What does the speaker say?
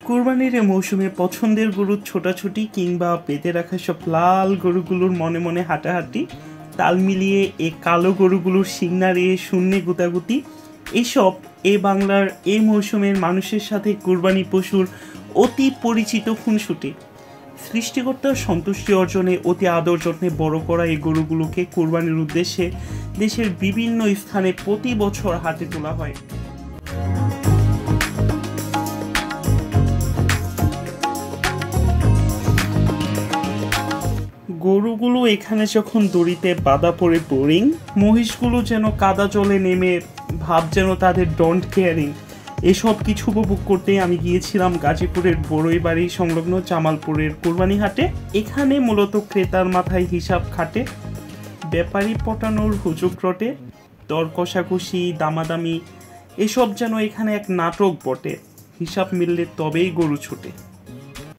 কুরবানির এ মৌসুমে পছন্দের গরুর ছোটাছুটি কিংবা পেতে রাখা সব লাল গরুগুলোর মনে মনে হাঁটাহাঁটি, তাল মিলিয়ে এ কালো গরুগুলোর শিং নাড়িয়ে শূন্যে গুতাগুতি, এসব এ বাংলার এ মৌসুমের মানুষের সাথে কুরবানি পশুর অতি পরিচিত খুনসুটি। সৃষ্টিকর্তার সন্তুষ্টি অর্জনে অতি আদর যত্নে বড় করা এই গরুগুলোকে কুরবানির উদ্দেশ্যে দেশের বিভিন্ন স্থানে প্রতি বছর হাটে তোলা হয়। গরুগুলো এখানে যখন দড়িতে বাঁধা পড়ে বোরিং, মহিষগুলো যেন কাদা জলে নেমে ভাব যেন তাদের ডোন্ট কেয়ারিং। এসব কিছু উপভোগ করতে আমি গিয়েছিলাম গাজীপুরের বড়ইবাড়ি সংলগ্ন জামালপুরের কুরবানি হাটে। এখানে মূলত ক্রেতার মাথায় হিসাব খাটে, ব্যাপারী পটানোর হুজুগ রটে, দর কষাকষি দামাদামি, এসব যেন এখানে এক নাটক বটে। হিসাব মিললে তবেই গরু ছুটে।